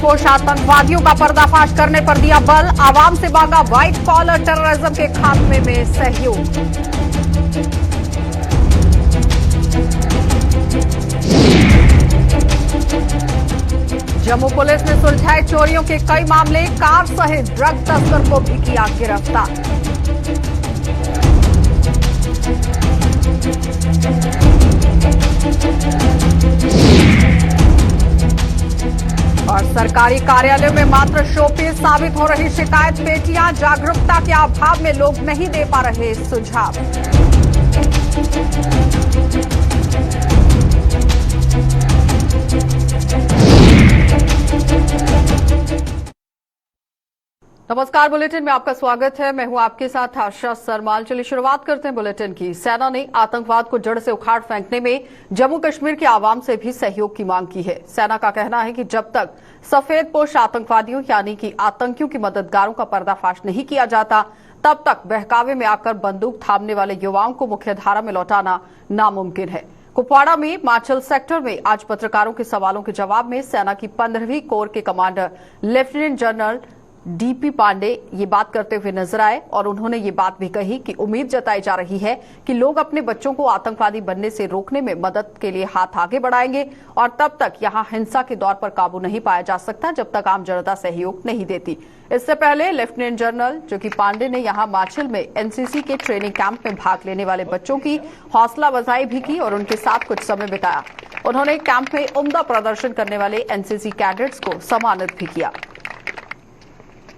सफेदपोश आतंकवादियों का पर्दाफाश करने पर दिया बल, आवाम से मांगा व्हाइट कॉलर टेररिज्म के खात्मे में सहयोग। जम्मू पुलिस ने सुलझाए चोरियों के कई मामले, कार सहित ड्रग तस्कर को भी किया गिरफ्तार। और सरकारी कार्यालयों में मात्र शोपीस साबित हो रही शिकायत पेटियां, जागरूकता के अभाव में लोग नहीं दे पा रहे सुझाव। नमस्कार, बुलेटिन में आपका स्वागत है। मैं हूं आपके साथ आशा सरमाल। चलिए शुरुआत करते हैं बुलेटिन की। सेना ने आतंकवाद को जड़ से उखाड़ फेंकने में जम्मू कश्मीर की आवाम से भी सहयोग की मांग की है। सेना का कहना है कि जब तक सफेदपोश आतंकवादियों यानी कि आतंकियों की मददगारों का पर्दाफाश नहीं किया जाता, तब तक बहकावे में आकर बंदूक थामने वाले युवाओं को मुख्यधारा में लौटाना नामुमकिन है। कुपवाड़ा में माचल सेक्टर में आज पत्रकारों के सवालों के जवाब में सेना की 15वीं कोर के commander lieutenant general DP Pandey ये बात करते हुए नजर आए और उन्होंने ये बात भी कही कि उम्मीद जताई जा रही है कि लोग अपने बच्चों को आतंकवादी बनने से रोकने में मदद के लिए हाथ आगे बढ़ाएंगे और तब तक यहां हिंसा के दौर पर काबू नहीं पाया जा सकता जब तक आम जनता सहयोग नहीं देती। इससे पहले लेफ्टिनेंट जनरल जो कि पांडे ने यहां माचल में एनसीसी के ट्रेनिंग कैंप में भाग लेने वाले बच्चों की हौसला अफजाई भी की और उनके साथ कुछ समय बिताया। उन्होंने कैंप में उम्दा प्रदर्शन करने वाले एनसीसी कैडेट्स को सम्मानित भी किया।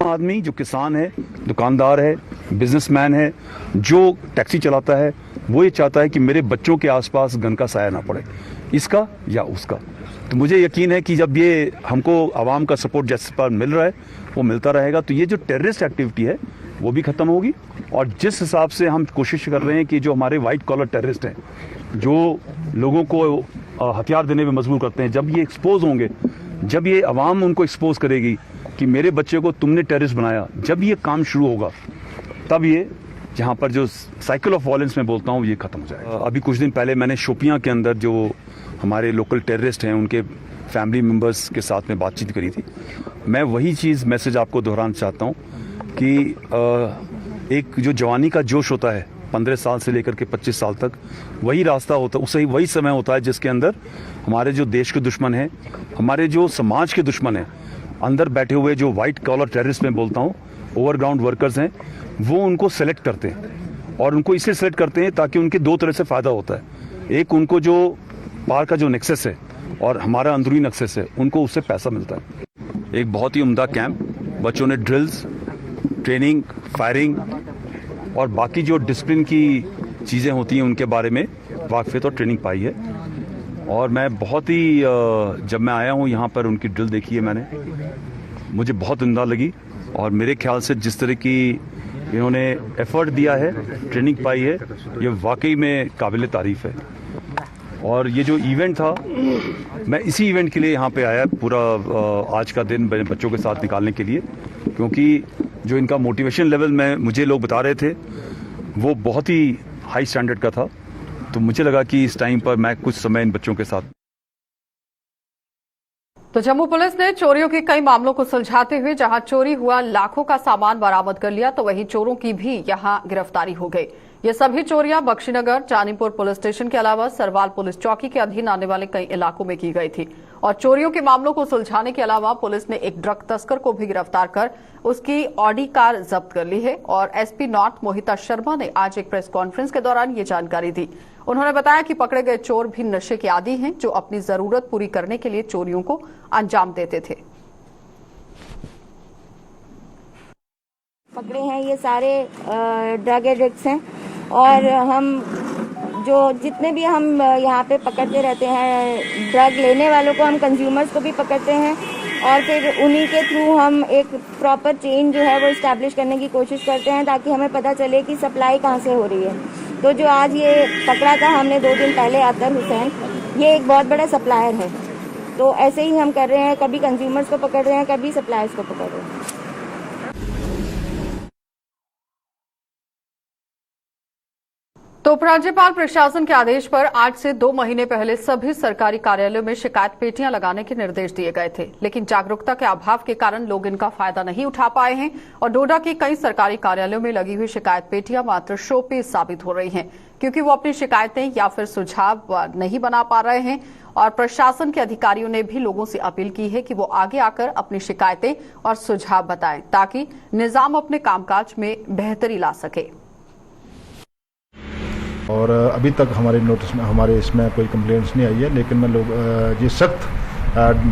आदमी जो किसान है, दुकानदार है, बिजनेसमैन है, जो टैक्सी चलाता है, वो ये चाहता है कि मेरे बच्चों के आसपास गन का साया ना पड़े, इसका या उसका। तो मुझे यकीन है कि जब ये हमको आवाम का सपोर्ट जैसे पर मिल रहा है वो मिलता रहेगा तो ये जो टेररिस्ट एक्टिविटी है वो भी खत्म होगी। और जिस हिसाब से हम कोशिश कर रहे हैं कि जो हमारे वाइट कॉलर टेररिस्ट हैं, जो लोगों को हथियार देने में मजबूर करते हैं, जब ये एक्सपोज होंगे, जब ये आवाम उनको एक्सपोज करेगी कि मेरे बच्चे को तुमने टेररिस्ट बनाया, जब ये काम शुरू होगा तब ये जहाँ पर जो साइकिल ऑफ वायलेंस में बोलता हूँ ये खत्म हो जाएगा। अभी कुछ दिन पहले मैंने शोपियां के अंदर जो हमारे लोकल टेररिस्ट हैं उनके फैमिली मेम्बर्स के साथ में बातचीत करी थी। मैं वही चीज़ मैसेज आपको दोहराना चाहता हूँ कि एक जो जवानी का जोश होता है 15 साल से लेकर के 25 साल तक, वही रास्ता होता है, उससे वही समय होता है जिसके अंदर हमारे जो देश के दुश्मन हैं, हमारे जो समाज के दुश्मन हैं, अंदर बैठे हुए जो व्हाइट कॉलर टेररिस्ट में बोलता हूँ, ओवरग्राउंड वर्कर्स हैं, वो उनको सेलेक्ट करते हैं और उनको इसलिए सेलेक्ट करते हैं ताकि उनके दो तरह से फ़ायदा होता है। एक, उनको जो पार का जो नेक्सस है और हमारा अंदरूनी नेक्सस है, उनको उससे पैसा मिलता है। एक बहुत ही उम्दा कैंप, बच्चों ने ड्रिल्स, ट्रेनिंग, फायरिंग और बाकी जो डिसिप्लिन की चीज़ें होती हैं उनके बारे में वाकफियत और ट्रेनिंग पाई है। और मैं बहुत ही जब मैं आया हूँ यहाँ पर उनकी ड्रिल देखी है मैंने, मुझे बहुत उम्दा लगी और मेरे ख्याल से जिस तरह की इन्होंने एफर्ट दिया है, ट्रेनिंग पाई है, ये वाकई में काबिल तारीफ है। और ये जो इवेंट था, मैं इसी इवेंट के लिए यहाँ पे आया पूरा आज का दिन बच्चों के साथ निकालने के लिए, क्योंकि जो इनका मोटिवेशन लेवल में मुझे लोग बता रहे थे वो बहुत ही हाई स्टैंडर्ड का था। तो मुझे लगा कि इस टाइम पर मैं कुछ समय इन बच्चों के साथ। तो जम्मू पुलिस ने चोरियों के कई मामलों को सुलझाते हुए जहां चोरी हुआ लाखों का सामान बरामद कर लिया, तो वहीं चोरों की भी यहां गिरफ्तारी हो गई। ये सभी चोरियां बख्शीनगर, जानीपुर पुलिस स्टेशन के अलावा सरवाल पुलिस चौकी के अधीन आने वाले कई इलाकों में की गई थी। और चोरियों के मामलों को सुलझाने के अलावा पुलिस ने एक ड्रग तस्कर को भी गिरफ्तार कर उसकी ऑडी कार जब्त कर ली है। और एसपी नॉर्थ मोहिता शर्मा ने आज एक प्रेस कॉन्फ्रेंस के दौरान ये जानकारी दी। उन्होंने बताया कि पकड़े गए चोर भी नशे के आदी हैं, जो अपनी जरूरत पूरी करने के लिए चोरियों को अंजाम देते थे। पकड़े हैं ये सारे ड्रग एडिक्ट्स हैं और हम जो जितने भी हम यहाँ पे पकड़ते रहते हैं ड्रग लेने वालों को, हम कंज्यूमर्स को भी पकड़ते हैं और फिर उन्हीं के थ्रू हम एक प्रॉपर चेन जो है वो इस्टेब्लिश करने की कोशिश करते हैं ताकि हमें पता चले कि सप्लाई कहाँ से हो रही है। तो जो आज ये पकड़ा था हमने 2 दिन पहले अतर हुसैन, ये एक बहुत बड़ा सप्लायर है। तो ऐसे ही हम कर रहे हैं, कभी कंज्यूमर्स को पकड़ रहे हैं, कभी सप्लायर्स को पकड़ रहे हैं। तो उपराज्यपाल प्रशासन के आदेश पर आज से 2 महीने पहले सभी सरकारी कार्यालयों में शिकायत पेटियां लगाने के निर्देश दिए गए थे, लेकिन जागरूकता के अभाव के कारण लोग इनका फायदा नहीं उठा पाए हैं और डोडा के कई सरकारी कार्यालयों में लगी हुई शिकायत पेटियां मात्र शो पीस साबित हो रही हैं, क्योंकि वो अपनी शिकायतें या फिर सुझाव नहीं बना पा रहे हैं। और प्रशासन के अधिकारियों ने भी लोगों से अपील की है कि वो आगे आकर अपनी शिकायतें और सुझाव बताएं, ताकि निजाम अपने कामकाज में बेहतरी ला सके। और अभी तक हमारे नोटिस में हमारे इसमें कोई कंप्लेंट्स नहीं आई है, लेकिन मैं लोग ये सख्त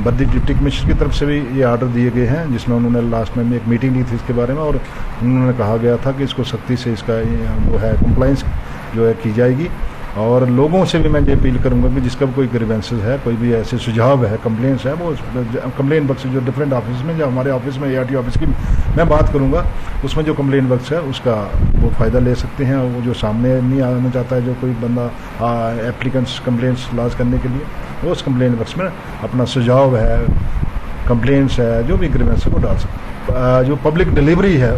बद्दी डिप्टी कमिश्नर की तरफ से भी ये आर्डर दिए गए हैं, जिसमें उन्होंने लास्ट में एक मीटिंग ली थी इसके बारे में, और उन्होंने कहा गया था कि इसको सख्ती से इसका वो है कंप्लाइंस जो है की जाएगी। और लोगों से भी मैं ये अपील करूंगा कि जिसका भी कोई ग्रीवेंसेस है, कोई भी ऐसे सुझाव है, कंप्लेंट्स है, वो कंप्लेंट बक्स जो डिफरेंट ऑफिस में, जो हमारे ऑफिस में ART ऑफिस की मैं बात करूंगा, उसमें जो कंप्लेंट बक्स है उसका वो फ़ायदा ले सकते हैं। वो जो सामने नहीं आना चाहता है, जो कोई बंदा एप्लीकेंट्स कंप्लेंट्स लॉन्च करने के लिए, वो उस कंप्लेंट बक्स में अपना सुझाव है, कंप्लेंट्स है, जो भी ग्रीवेंस है वो डाल सकते हैं। जो पब्लिक डिलीवरी है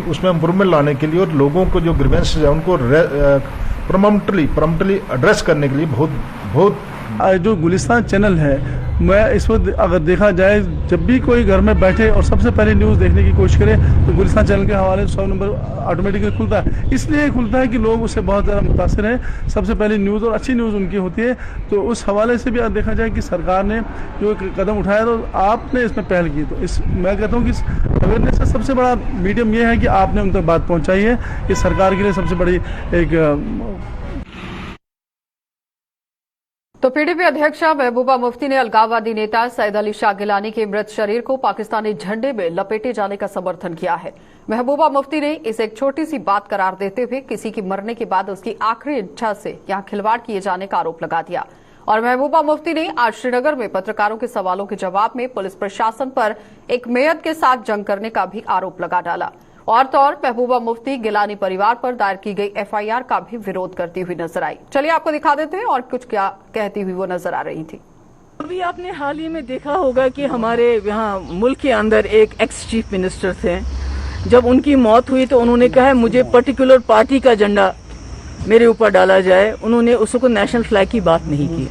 उसमें इम्प्रूवमेंट लाने के लिए और लोगों को जो ग्रीवेंसेस है उनको प्रॉम्प्टली एड्रेस करने के लिए बहुत जो गुलिस्तान चैनल है, मैं इस वक्त अगर देखा जाए, जब भी कोई घर में बैठे और सबसे पहले न्यूज़ देखने की कोशिश करे तो गुलिस्तान चैनल के हवाले 100 नंबर ऑटोमेटिकली खुलता है। इसलिए खुलता है कि लोग उससे बहुत ज़्यादा मुतासिर हैं, सबसे पहले न्यूज़ और अच्छी न्यूज़ उनकी होती है। तो उस हवाले से भी अगर देखा जाए कि सरकार ने जो कदम उठाया तो आपने इसमें पहल की, तो इस मैं कहता हूँ कि इस अवेयरनेस का सबसे बड़ा मीडियम ये है कि आपने उन तक बात पहुँचाई है। कि सरकार के लिए सबसे बड़ी एक तो PDP अध्यक्षा महबूबा मुफ्ती ने अलगाववादी नेता सैयद अली शाह गिलानी के मृत शरीर को पाकिस्तानी झंडे में लपेटे जाने का समर्थन किया है। महबूबा मुफ्ती ने इसे एक छोटी सी बात करार देते हुए किसी की मरने के बाद उसकी आखिरी इच्छा से यहां खिलवाड़ किए जाने का आरोप लगा दिया। और महबूबा मुफ्ती ने आज श्रीनगर में पत्रकारों के सवालों के जवाब में पुलिस प्रशासन पर एक मेयत के साथ जंग करने का भी आरोप लगा डाला। और तो और महबूबा मुफ्ती गिलानी परिवार पर दायर की गई FIR का भी विरोध करती हुई नजर आई। चलिए आपको दिखा देते हैं और कुछ क्या कहती हुई वो नजर आ रही थी। अभी आपने हाल ही में देखा होगा कि हमारे यहाँ मुल्क के अंदर एक एक्स चीफ मिनिस्टर थे, जब उनकी मौत हुई तो उन्होंने कहा मुझे पर्टिकुलर पार्टी का झंडा मेरे ऊपर डाला जाए, उन्होंने उसको नेशनल फ्लैग की बात नहीं की।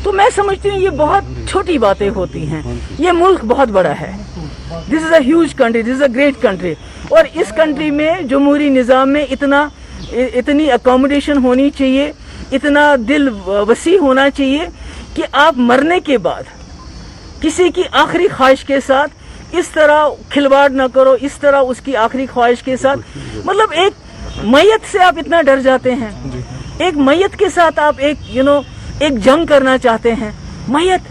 तो मैं समझती हूँ ये बहुत छोटी बातें होती हैं। ये मुल्क बहुत बड़ा है, this is a huge country, this is a great country, और इस कंट्री में जमहूरी निज़ाम में इतनी अकोमोडेशन होनी चाहिए, इतना दिल वसी होना चाहिए कि आप मरने के बाद किसी की आखिरी ख्वाहिश के साथ इस तरह खिलवाड़ ना करो, इस तरह उसकी आखिरी ख्वाहिश के साथ, मतलब एक मैयत से आप इतना डर जाते हैं, एक मैयत के साथ आप एक जंग करना चाहते हैं। मैयत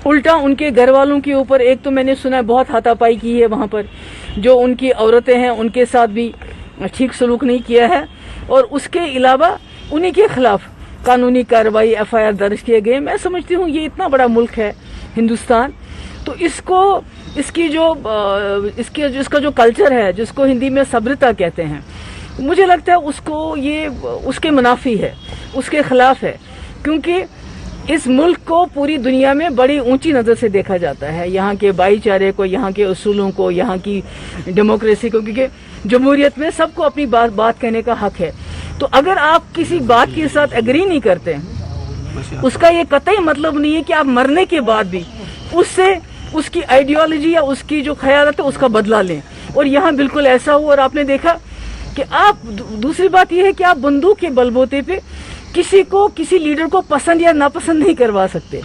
उल्टा उनके घर वालों के ऊपर, एक तो मैंने सुना बहुत हाथापाई की है वहाँ पर, जो उनकी औरतें हैं उनके साथ भी ठीक सलूक नहीं किया है, और उसके अलावा उन्हीं के खिलाफ कानूनी कार्रवाई FIR दर्ज किए गए। मैं समझती हूँ ये इतना बड़ा मुल्क है हिंदुस्तान, तो इसका जो कल्चर है, जिसको हिंदी में सभ्यता कहते हैं, मुझे लगता है उसको ये उसके मुनाफी है, उसके खिलाफ है, क्योंकि इस मुल्क को पूरी दुनिया में बड़ी ऊंची नज़र से देखा जाता है, यहाँ के भाईचारे को, यहाँ के उसूलों को, यहाँ की डेमोक्रेसी को, क्योंकि जमहूरियत में सबको अपनी बात कहने का हक है। तो अगर आप किसी बात के साथ एग्री नहीं करते, उसका ये कतई मतलब नहीं है कि आप मरने के बाद भी उससे उसकी आइडियोलॉजी या उसकी जो ख्यालात है उसका बदला लें। और यहाँ बिल्कुल ऐसा हुआ, और आपने देखा कि आप दूसरी बात यह है कि आप बंदूक के बलबूते पे किसी लीडर को पसंद या नापसंद नहीं करवा सकते।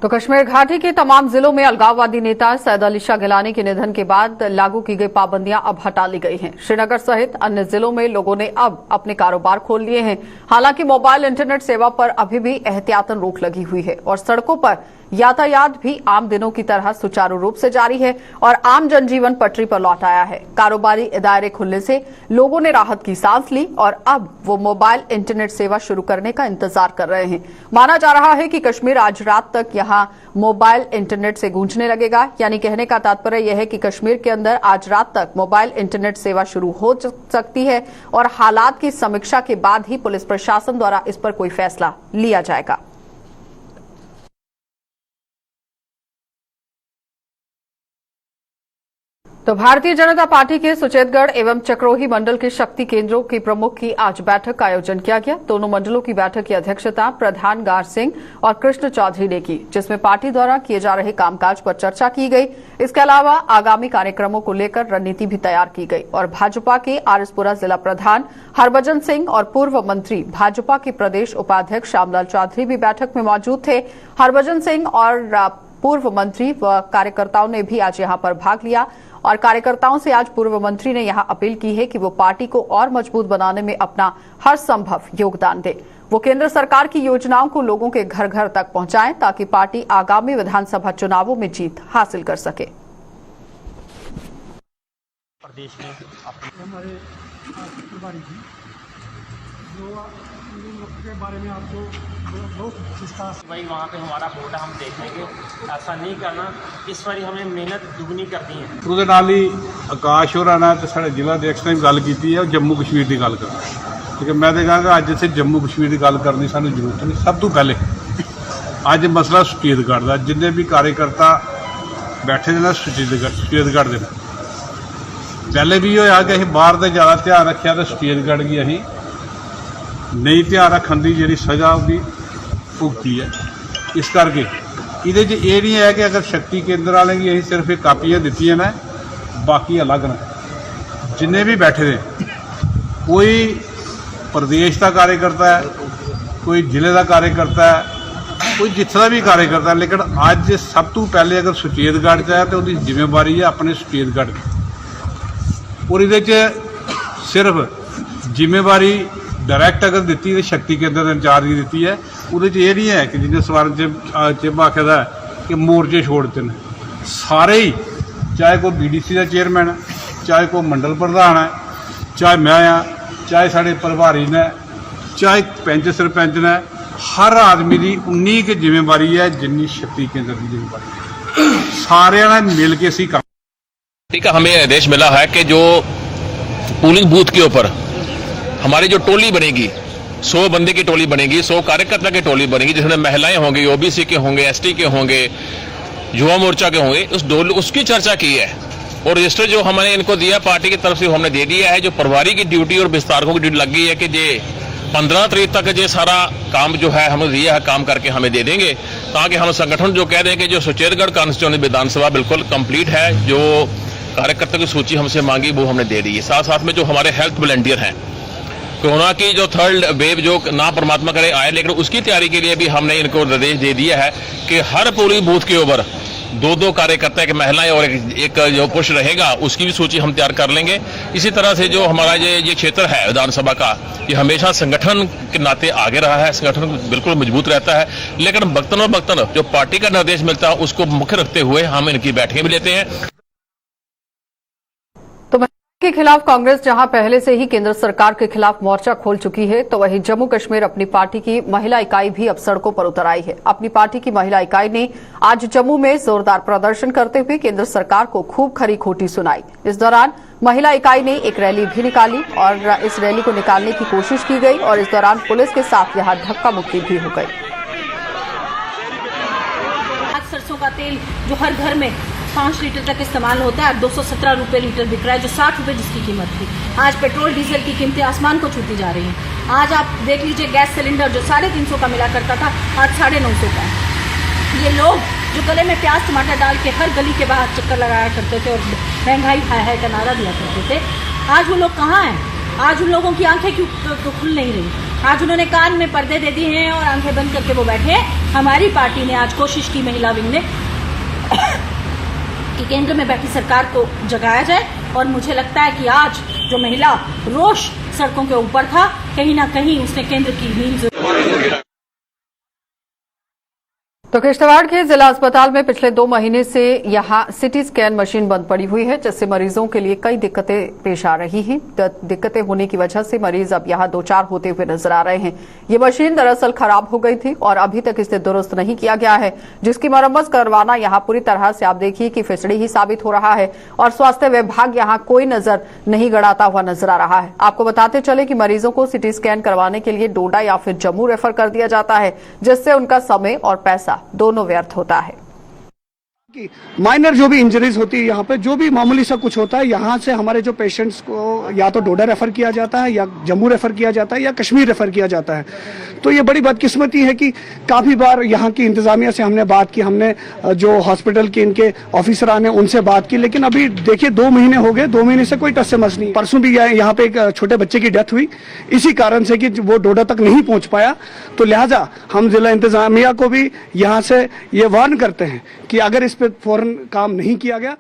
तो कश्मीर घाटी के तमाम जिलों में अलगाववादी नेता सैयद अली शाह गिलानी के निधन के बाद लागू की गई पाबंदियां अब हटा ली गई हैं। श्रीनगर सहित अन्य जिलों में लोगों ने अब अपने कारोबार खोल लिए हैं। हालांकि मोबाइल इंटरनेट सेवा पर अभी भी एहतियातन रोक लगी हुई है और सड़कों पर यातायात भी आम दिनों की तरह सुचारू रूप से जारी है और आम जनजीवन पटरी पर लौट आया है। कारोबारी इदारे खुलने से लोगों ने राहत की सांस ली और अब वो मोबाइल इंटरनेट सेवा शुरू करने का इंतजार कर रहे हैं। माना जा रहा है कि कश्मीर आज रात तक यहां मोबाइल इंटरनेट से गूंजने लगेगा। यानी कहने का तात्पर्य यह है कि कश्मीर के अंदर आज रात तक मोबाइल इंटरनेट सेवा शुरू हो सकती है और हालात की समीक्षा के बाद ही पुलिस प्रशासन द्वारा इस पर कोई फैसला लिया जाएगा। तो भारतीय जनता पार्टी के सुचेतगढ़ एवं चक्रोही मंडल के शक्ति केंद्रों की प्रमुख की आज बैठक का आयोजन किया गया। दोनों मंडलों की बैठक की अध्यक्षता प्रधान गार सिंह और कृष्ण चौधरी ने की, जिसमें पार्टी द्वारा किए जा रहे कामकाज पर चर्चा की गई। इसके अलावा आगामी कार्यक्रमों को लेकर रणनीति भी तैयार की गई और भाजपा के आरएसपुरा जिला प्रधान हरभजन सिंह और पूर्व मंत्री भाजपा के प्रदेश उपाध्यक्ष श्यामलाल चौधरी भी बैठक में मौजूद थे। हरभजन सिंह और पूर्व मंत्री व कार्यकर्ताओं ने भी आज यहां पर भाग लिया और कार्यकर्ताओं से आज पूर्व मंत्री ने यहां अपील की है कि वो पार्टी को और मजबूत बनाने में अपना हर संभव योगदान दे। वो केंद्र सरकार की योजनाओं को लोगों के घर घर तक पहुंचाएं ताकि पार्टी आगामी विधानसभा चुनावों में जीत हासिल कर सके। प्रदेश में हमारे प्रभारी जी जो के बारे में आपको बहुत विस्तार से भाई वहाँ पे हमारा बोर्ड हम देख लेंगे, ऐसा नहीं करना। इस बारी हमने मेहनत दुगनी कर दी है। ਉਹਦੇ ਨਾਲ ਹੀ ਆਕਾਸ਼ ਹੋਰਾਂ ਨਾਲ ਤੇ ਸਾਡੇ ਜ਼ਿਲ੍ਹਾ ਅਧਿਕਸ਼ ਨੇ ਗੱਲ ਕੀਤੀ ਹੈ ਜੰਮੂ ਕਸ਼ਮੀਰ ਦੀ ਗੱਲ ਕਰਨਾ। ਠੀਕ ਹੈ, ਮੈਂ ਤਾਂ ਕਹਾਂਗਾ ਅੱਜ ਇੱਥੇ ਜੰਮੂ ਕਸ਼ਮੀਰ ਦੀ ਗੱਲ ਕਰਨ ਦੀ ਸਾਨੂੰ ਜ਼ਰੂਰਤ ਨਹੀਂ। ਸਭ ਤੋਂ ਪਹਿਲੇ ਅੱਜ ਮਸਲਾ ਸੁਚੇਤਗੜ੍ਹ ਦਾ, ਜਿੰਨੇ ਵੀ ਕਾਰਜਕਰਤਾ ਬੈਠੇ ਨੇ ਨਾ ਸੁਚੇਤਗੜ੍ਹ ਦੇ ਪਹਿਲੇ ਵੀ ਹੋਇਆ ਕਿ ਅਸੀਂ ਬਾਹਰ ਦਾ ਜ਼ਿਆਦਾ ਧਿਆਨ ਰੱਖਿਆ ਤੇ ਸੁਚੇਤਗੜ੍ਹ ਦੀ ਅਸੀਂ ਨਹੀਂ ਧਿਆਨ ਰੱਖਣ ਦੀ ਜਿਹੜੀ ਸਜ਼ਾ ਉਹਦੀ ਭੁਗਤੀ ਹੈ। ਇਸ ਕਰਕੇ ਇਹਦੇ 'ਚ ਇਹ ਨਹੀਂ ਹੈ ਕਿ ਅਗਰ ਸ਼ਕਤੀ ਕੇਂਦਰ ਵਾਲੇ ਦੀ ਅਸੀਂ ਸਿਰਫ ਇਹ ਕਾਪੀਆਂ ਦਿੱਤੀਆਂ ਨੇ, ਬਾਕੀ ਅਲੱਗ ਨੇ। ਜਿੰਨੇ ਵੀ ਬੈਠੇ ਨੇ ਕੋਈ ਪ੍ਰਦੇਸ਼ ਦਾ ਕਾਰਜਕਰਤਾ ਹੈ, ਕੋਈ ਜ਼ਿਲ੍ਹੇ ਦਾ ਕਾਰਜਕਰਤਾ ਹੈ, ਕੋਈ ਜਿੱਥੇ ਦਾ ਵੀ ਕਾਰਜਕਰਤਾ, ਲੇਕਿਨ ਅੱਜ ਸਭ ਤੋਂ ਪਹਿਲੇ ਅਗਰ ਸੁਚੇਤਗੜ੍ਹ 'ਚ ਹੈ ਤਾਂ ਉਹਦੀ ਜ਼ਿੰਮੇਵਾਰੀ ਹੈ ਆਪਣੇ ਸੁਚੇਤਗੜ੍ਹ ਦੀ। ਔਰ ਇਹਦੇ 'ਚ ਸਿਰਫ ਜ਼ਿੰਮੇਵਾਰੀ डायरैक्ट अगर दी तो शक्ति केंद्र ने इंचार्ज की दी है। वो ये नहीं है कि जिन्हें सवार चिब आखिर कि मोर्चे छोड़ते हैं सारे ही, चाहे कोई BDC का चेयरमैन है, चाहे कोई मंडल प्रधान है, चाहे मैं हाँ, चाहे साढ़े प्रभारी ने, चाहे पंच सरपंच ने, हर आदमी की उन्नी की जिम्मेवारी है जिन्नी शक्ति केंद्र की जिम्मेवारी। सारे ने मिल के सी काम। ठीक है, हमें आदेश मिला है कि जो पोलिंग बूथ के ऊपर हमारी जो टोली बनेगी, 100 बंदे की टोली बनेगी, 100 कार्यकर्ता की टोली बनेगी, जिसमें महिलाएं होंगी, OBC के होंगे, ST के होंगे, युवा मोर्चा के होंगे, उसकी चर्चा की है। और रजिस्टर जो हमने इनको दिया पार्टी की तरफ से हमने दे दिया है। जो प्रभारी की ड्यूटी और विस्तारकों की ड्यूटी लग गई है कि ये 15 तारीख तक ये सारा काम जो है हमने दिया है, काम करके हमें दे देंगे, ताकि हम संगठन जो कह दें कि जो सुचेतगढ़ कॉन्स्टिट्यूएंसी विधानसभा बिल्कुल कंप्लीट है। जो कार्यकर्ता की सूची हमसे मांगी वो हमने दे दी है। साथ साथ में जो हमारे हेल्थ वॉलंटियर हैं, कोरोना की जो थर्ड वेव जो ना परमात्मा करे आए, लेकिन उसकी तैयारी के लिए भी हमने इनको निर्देश दे दिया है कि हर पोलिंग बूथ के ऊपर 2-2 कार्यकर्ता, एक महिलाएं और एक जो पुरुष रहेगा, उसकी भी सूची हम तैयार कर लेंगे। इसी तरह से जो हमारा ये क्षेत्र है विधानसभा का, ये हमेशा संगठन के नाते आगे रहा है, संगठन बिल्कुल मजबूत रहता है। लेकिन वक्तन जो पार्टी का निर्देश मिलता है उसको मुख्य रखते हुए हम इनकी बैठकें भी लेते हैं। के खिलाफ कांग्रेस जहां पहले से ही केंद्र सरकार के खिलाफ मोर्चा खोल चुकी है, तो वहीं जम्मू कश्मीर अपनी पार्टी की महिला इकाई भी अब सड़कों पर उतर आई है। अपनी पार्टी की महिला इकाई ने आज जम्मू में जोरदार प्रदर्शन करते हुए केंद्र सरकार को खूब खरी खोटी सुनाई। इस दौरान महिला इकाई ने एक रैली भी निकाली और इस रैली को निकालने की कोशिश की गई और इस दौरान पुलिस के साथ यहां धक्का मुक्की भी हो गई। आज सरसों का तेल जो हर घर में 5 लीटर तक इस्तेमाल होता है, 217 रुपये लीटर बिक रहा है, जो 60 रुपये जिसकी कीमत थी। आज पेट्रोल डीजल की कीमतें आसमान को छूती जा रही हैं। आज आप देख लीजिए, गैस सिलेंडर जो 350 का मिला करता था, आज 950 का है। ये लोग जो गले में प्याज टमाटर डाल के हर गली के बाहर चक्कर लगाया करते थे और महंगाई हाय हाय का नारा दिया करते थे, आज वो लोग कहाँ हैं? आज उन लोगों की आंखें क्यों खुल नहीं रही? आज उन्होंने कान में पर्दे दे दिए हैं और आंखें बंद करके वो बैठे हैं। हमारी पार्टी ने आज कोशिश की, महिला विंग ने, कि केंद्र में बैठी सरकार को जगाया जाए। और मुझे लगता है कि आज जो महिला रोष सड़कों के ऊपर था, कहीं ना कहीं उसने केंद्र की नींद। तो किश्तवाड़ के जिला अस्पताल में पिछले 2 महीने से यहां सिटी स्कैन मशीन बंद पड़ी हुई है, जिससे मरीजों के लिए कई दिक्कतें पेश आ रही हैं। दिक्कतें होने की वजह से मरीज अब यहां 2-4 होते हुए नजर आ रहे हैं। ये मशीन दरअसल खराब हो गई थी और अभी तक इसे दुरुस्त नहीं किया गया है, जिसकी मरम्मत करवाना यहां पूरी तरह से आप देखिए कि फिसड़ी ही साबित हो रहा है और स्वास्थ्य विभाग यहां कोई नजर नहीं गड़ाता हुआ नजर आ रहा है। आपको बताते चले कि मरीजों को सिटी स्कैन करवाने के लिए डोडा या फिर जम्मू रेफर कर दिया जाता है, जिससे उनका समय और पैसा दोनों व्यर्थ होता है। कि माइनर जो भी इंजरीज होती है यहाँ पे, जो भी मामूली सा कुछ होता है, यहाँ से हमारे जो पेशेंट्स को या तो डोडा रेफर किया जाता है, या जम्मू रेफर किया जाता है, या कश्मीर रेफर किया जाता है। तो ये बड़ी बदकिस्मती है कि काफी बार यहाँ की इंतजामिया से हमने बात की, हमने जो हॉस्पिटल के इनके ऑफिसरान हैं उनसे बात की, लेकिन अभी देखिए 2 महीने हो गए, 2 महीने से कोई टस से मस नहीं। परसों भी यहाँ पे एक छोटे बच्चे की डेथ हुई इसी कारण से कि वो डोडा तक नहीं पहुंच पाया। तो लिहाजा हम जिला इंतजामिया को भी यहाँ से ये वार्न करते हैं कि अगर इस पे फौरन काम नहीं किया गया।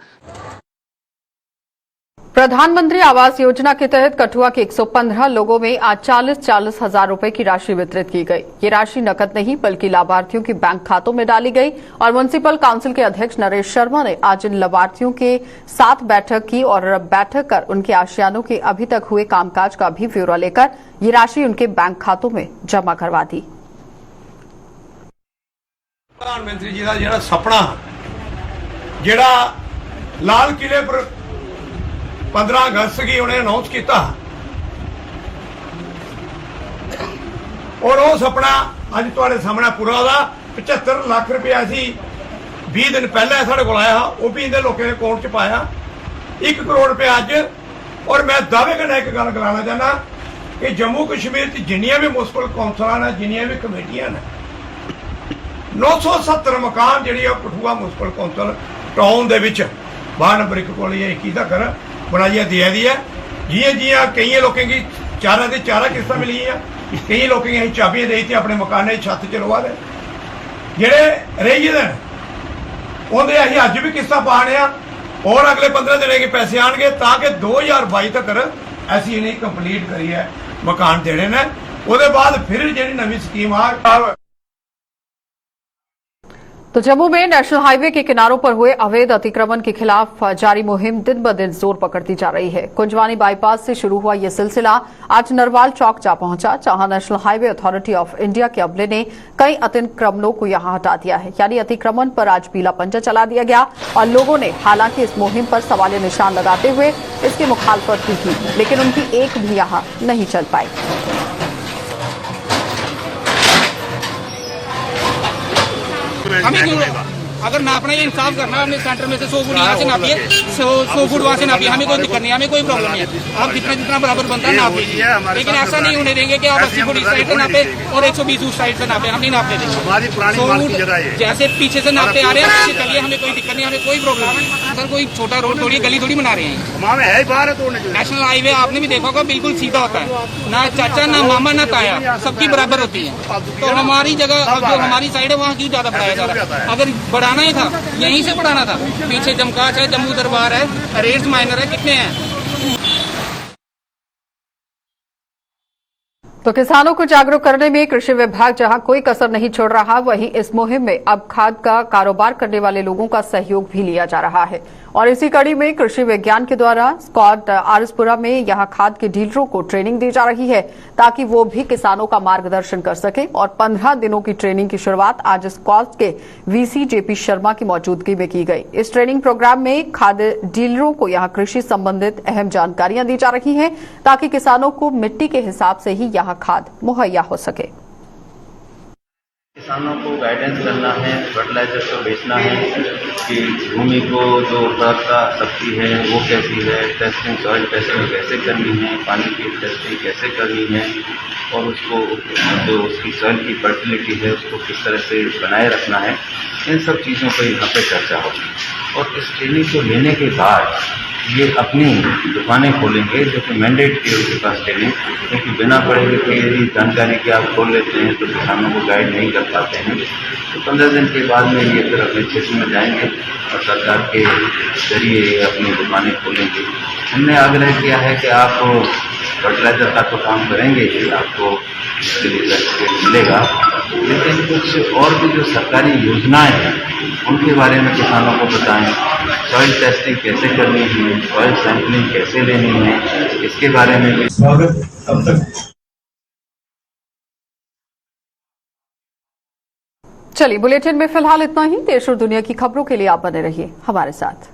प्रधानमंत्री आवास योजना के तहत कठुआ के 115 लोगों में आज 40 हजार रुपए की राशि वितरित की गई। ये राशि नकद नहीं बल्कि लाभार्थियों के बैंक खातों में डाली गई और म्युनिसिपल काउंसिल के अध्यक्ष नरेश शर्मा ने आज इन लाभार्थियों के साथ बैठक की और बैठक कर उनके आशियानों के अभी तक हुए कामकाज का भी ब्यौरा लेकर ये राशि उनके बैंक खातों में जमा करवा दी। प्रधानमंत्री जी का जिहड़ा सपना जिहड़ा लाल किले पर 15 अगस्त की उन्हें अनाउंस किया और वो सपना अज तुहाडे सामने पूरा होगा। 75 लाख रुपया असी 20 दिन पहले साढ़े को आया, वो भी इन्हें लोगों के अकाउंट च पाया 1 करोड़ रुपया अज। और मैं दावे कन्नै एक गल कराना चाहना कि जम्मू कश्मीर च जिन्नियां भी म्युनिसिपल कौंसलां ने, जिन्नियां भी कमेटियां ने, 970 मकान जी कठुआ म्युनिसिपल कौंसल टाउन दे विच 12 नंबर 1 को 21 तक बनाइया दिया दी है। जियां जियां कई लोगों की 4 किस्तां मिली हैं, कई लोगों की चाबियां दी थी अपने मकाने छत च रवा दे जेड़े रही दे उन्हें अं अज भी किस्तां पाने और अगले 15 दिन के पैसे आएंगे ताकि 2022 तक असी इन्हें कंप्लीट करिए मकान देने ने। उसके बाद फिर जी नवी स्कीम आ। तो जम्मू में नेशनल हाईवे के किनारों पर हुए अवैध अतिक्रमण के खिलाफ जारी मुहिम दिन ब दिन जोर पकड़ती जा रही है। कुंजवानी बाईपास से शुरू हुआ यह सिलसिला आज नरवाल चौक जा पहुंचा, जहां national highway authority of India के अमले ने कई अतिक्रमणों को यहां हटा दिया है। यानी अतिक्रमण पर आज पीला पंजा चला दिया गया और लोगों ने हालांकि इस मुहिम पर सवालिया निशान लगाते हुए इसकी मुखालफत भी की, लेकिन उनकी एक भी यहां नहीं चल पाई। हमें क्यों अगर नापना है इंसाफ करना है, हमने सेंटर में से 100 फुट यहाँ से नापिए, 100 फुट वहाँ से नापिए, हमें कोई दिक्कत नहीं, हमें कोई प्रॉब्लम नहीं है। आप जितना बराबर बनता है नाप लीजिए, लेकिन ऐसा नहीं होने देंगे कि आप 80 फुट इस साइड से नापे और 120 उस साइड से नापे, हम नहीं नापने देंगे। 100 फुट जैसे पीछे से नापते आ रहे हैं पीछे चलिए, हमें कोई दिक्कत नहीं, हमें कोई प्रॉब्लम नहीं। सर कोई छोटा रोड थोड़ी गली थोड़ी बना रहे हैं। नेशनल हाईवे आपने भी देखा होगा बिल्कुल सीधा होता है, ना चाचा ना मामा ना ताया, सबकी बराबर होती है। तो हमारी जगह जो हमारी साइड है वहाँ क्यों ज्यादा बढ़ाया जा रहा है? अगर बढ़ाना ही था यहीं से बढ़ाना था। पीछे जमकाच है, जम्मू दरबार है, अरेस्ट माइनर है, कितने हैं। तो किसानों को जागरूक करने में कृषि विभाग जहां कोई कसर नहीं छोड़ रहा, वहीं इस मुहिम में अब खाद का कारोबार करने वाले लोगों का सहयोग भी लिया जा रहा है। और इसी कड़ी में कृषि विज्ञान के द्वारा स्कॉट आरएसपुरा में यहां खाद के डीलरों को ट्रेनिंग दी जा रही है ताकि वो भी किसानों का मार्गदर्शन कर सके। और 15 दिनों की ट्रेनिंग की शुरुआत आज स्कॉट के वीसी जेपी शर्मा की मौजूदगी में की गई। इस ट्रेनिंग प्रोग्राम में खाद डीलरों को यहां कृषि संबंधित अहम जानकारियां दी जा रही हैं ताकि किसानों को मिट्टी के हिसाब से ही यहां खाद मुहैया हो सके। किसानों को गाइडेंस करना है, फर्टिलाइजर को बेचना है कि भूमि को जो उर्वरता शक्ति है वो कैसी है, टेस्टिंग सॉइल टेस्टिंग कैसे करनी है, पानी की टेस्टिंग कैसे करनी है और उसको जो उसकी सॉइल की फर्टिलिटी है उसको किस तरह से बनाए रखना है, इन सब चीज़ों पर यहाँ पे चर्चा होगी। और इस ट्रेनिंग को लेने के बाद ये अपनी दुकानें खोलेंगे जो कि मैंडेट की उनके पास ट्रेनिंग, क्योंकि बिना पढ़े लिखे यदि जानकारी के आप खोल लेते हैं तो किसानों को गाइड नहीं कर पाते हैं। तो 15 दिन के बाद में ये फिर अपने क्षेत्र में जाएंगे और सरकार के जरिए अपनी दुकानें खोलेंगे। हमने आग्रह किया है कि आप फर्टिलाइजर का तो काम करेंगे ही, आपको इसके लिए सर्टिफिकेट मिलेगा, लेकिन कुछ और भी जो सरकारी योजनाएं हैं उनके बारे में किसानों को बताएं। सॉइल टेस्टिंग कैसे करनी है, सॉइल सैंपलिंग कैसे लेनी है, इसके बारे में भी स्वागत। अब तक चलिए बुलेटिन में फिलहाल इतना ही। देश और दुनिया की खबरों के लिए आप बने रहिए हमारे साथ।